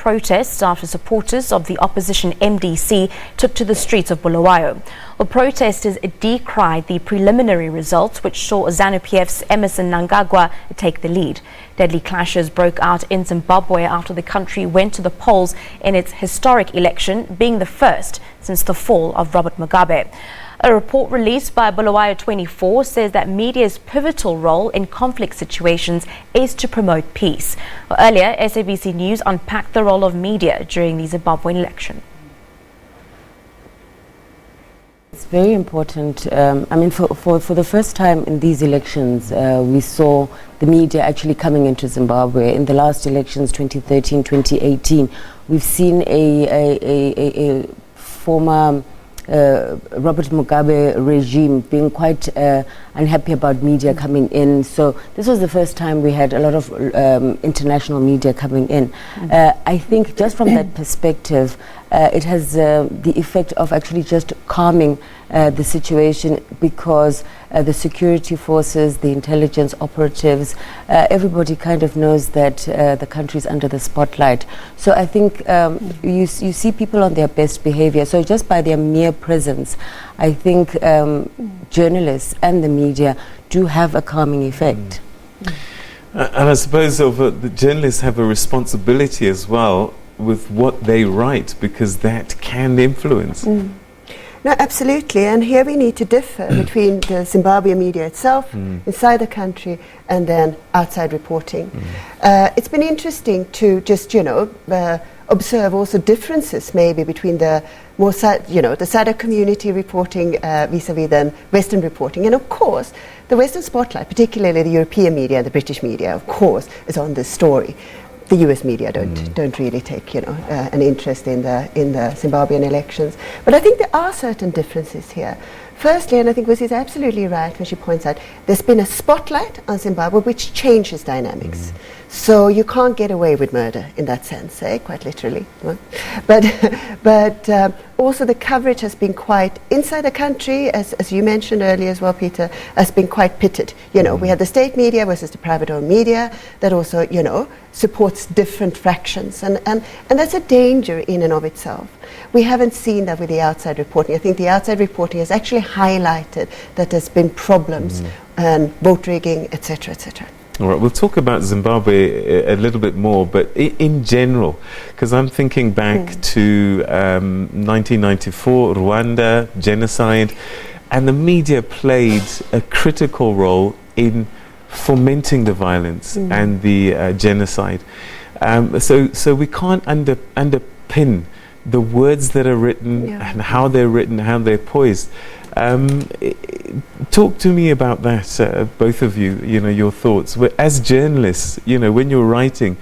protests after supporters of the opposition MDC took to the streets of Bulawayo. Well, protesters decried the preliminary results, which saw ZanuPF's Emmerson Mnangagwa take the lead. Deadly clashes broke out in Zimbabwe after the country went to the polls in its historic election, being the first since the fall of Robert Mugabe. A report released by Bulawayo 24 says that media's pivotal role in conflict situations is to promote peace. Well, earlier, SABC News unpacked the role of media during the Zimbabwean election. It's very important. For the first time in these elections, we saw the media actually coming into Zimbabwe. In the last elections, 2013, 2018, we've seen a former Robert Mugabe regime being quite unhappy about media coming in. So this was the first time we had a lot of international media coming in. I think just from that perspective, it has the effect of actually just calming the situation, because the security forces, the intelligence operatives, everybody kind of knows that the country is under the spotlight. So I think you see people on their best behavior. So just by their mere presence, I think journalists and the media do have a calming effect. And I suppose the journalists have a responsibility as well with what they write, because that can influence. No, absolutely. And here we need to differ between the Zimbabwean media itself, inside the country, and then outside reporting. It's been interesting to just, observe also differences maybe between the more, the SADC community reporting vis-a-vis then Western reporting. And of course, the Western spotlight, particularly the European media and the British media, of course, is on this story. The US media don't really take an interest in the Zimbabwean elections. But I think there are certain differences here. Firstly, and I think Lucy is absolutely right when she points out, there's been a spotlight on Zimbabwe which changes dynamics. So you can't get away with murder in that sense, quite literally. But also the coverage has been quite, inside the country, as you mentioned earlier as well, Peter, has been quite pitted. We have the state media versus the private-owned media that also, supports different fractions. And that's a danger in and of itself. We haven't seen that with the outside reporting. I think the outside reporting has actually highlighted that there's been problems and vote rigging, etc., etc. All right, we'll talk about Zimbabwe a little bit more, but in general, because I'm thinking back to 1994, Rwanda, genocide, and the media played a critical role in fomenting the violence and the genocide. So we can't underpin the words that are written and how they're written, how they're poised. Talk to me about that, both of you, your thoughts. As journalists, when you're writing,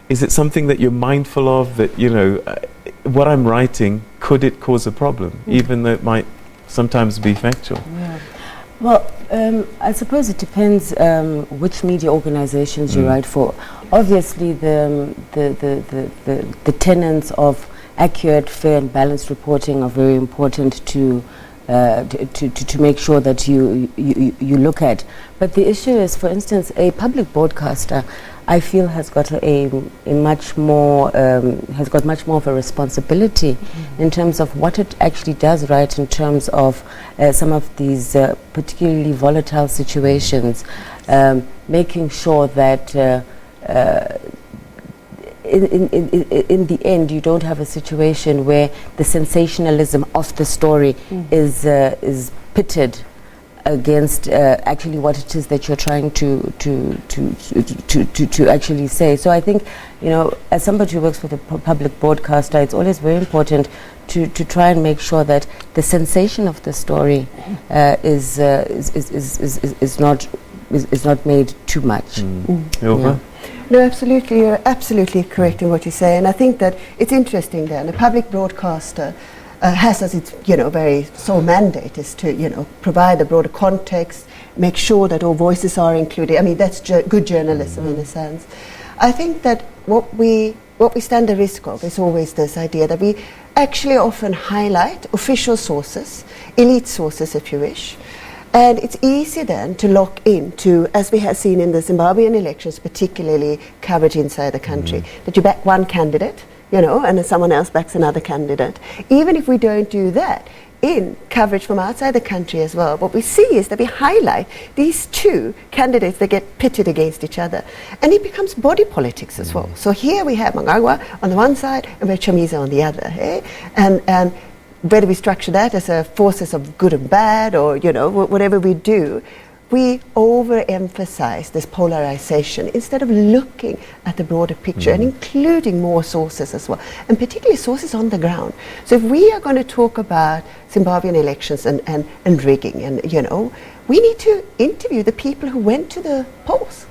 is it something that you're mindful of, that, what I'm writing, could it cause a problem, even though it might sometimes be factual? Yeah. Well, I suppose it depends which media organizations you write for. Obviously, the tenets of accurate, fair and balanced reporting are very important to make sure that you look at. But the issue is, for instance, a public broadcaster, I feel, has got much more of a responsibility in terms of what it actually does right in terms of some of these particularly volatile situations, making sure that in the end, you don't have a situation where the sensationalism of the story is pitted against actually what it is that you're trying to actually say. So I think, as somebody who works for the public broadcaster, it's always very important to try and make sure that the sensation of the story is not made too much. No, absolutely. You're absolutely correct in what you say. And I think that it's interesting then. A public broadcaster has as its, very sole mandate is to, provide a broader context, make sure that all voices are included. I mean, that's good journalism in a sense. I think that what we stand the risk of is always this idea that we actually often highlight official sources, elite sources if you wish. And it's easy then to lock into, as we have seen in the Zimbabwean elections, particularly coverage inside the country, that you back one candidate and then someone else backs another candidate. Even if we don't do that, in coverage from outside the country as well, what we see is that we highlight these two candidates that get pitted against each other. And it becomes body politics as well. So here we have Mnangagwa on the one side and we have Chamisa on the other. Eh? And whether we structure that as a forces of good and bad, or, whatever we do, we overemphasize this polarization instead of looking at the broader picture and including more sources as well, and particularly sources on the ground. So if we are going to talk about Zimbabwean elections and rigging, and we need to interview the people who went to the polls.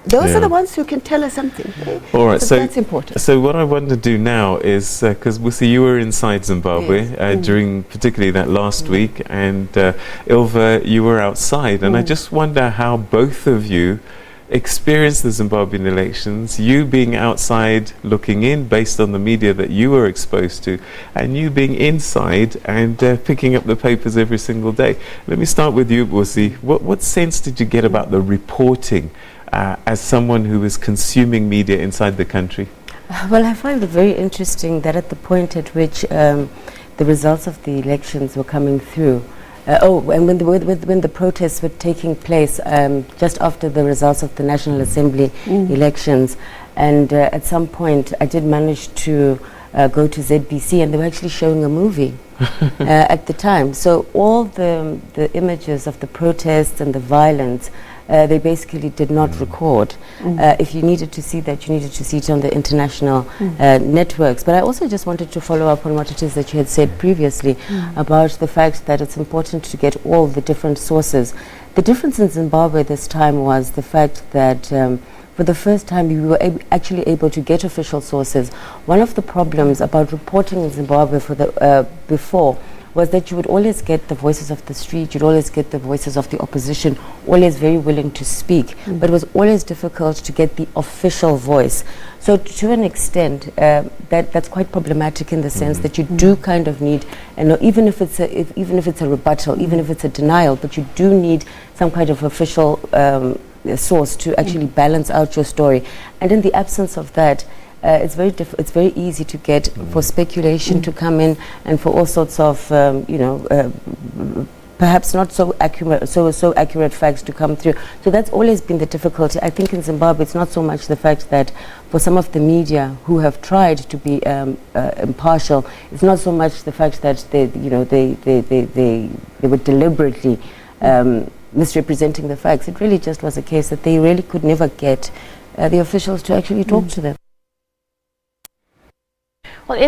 Those are the ones who can tell us something. Okay? All right, so that's important. So what I want to do now is, because Busi, you were inside Zimbabwe during particularly that last week, and Ilva, you were outside, and I just wonder how both of you experienced the Zimbabwean elections, you being outside looking in based on the media that you were exposed to, and you being inside and picking up the papers every single day. Let me start with you, Busi. What sense did you get about the reporting as someone who is consuming media inside the country? Well, I find it very interesting that at the point at which the results of the elections were coming through, and when the protests were taking place just after the results of the National Assembly elections, and at some point I did manage to go to ZBC, and they were actually showing a movie at the time. So all the images of the protests and the violence, they basically did not record. If you needed to see that, you needed to see it on the international networks. But I also just wanted to follow up on what it is that you had said previously about the fact that it's important to get all the different sources. The difference in Zimbabwe this time was the fact that for the first time we were actually able to get official sources. One of the problems about reporting in Zimbabwe for the before was that you would always get the voices of the street, you'd always get the voices of the opposition, always very willing to speak, but it was always difficult to get the official voice. So to an extent, that's quite problematic in the sense that you do kind of need, and even if it's a rebuttal, even if it's a denial, but you do need some kind of official source to actually balance out your story. And in the absence of that, it's very easy to get for speculation to come in, and for all sorts of perhaps not so accurate facts to come through. So that's always been the difficulty. I think in Zimbabwe it's not so much the fact that for some of the media who have tried to be impartial, it's not so much the fact that they were deliberately misrepresenting the facts. It really just was a case that they really could never get the officials to actually talk to them. Well,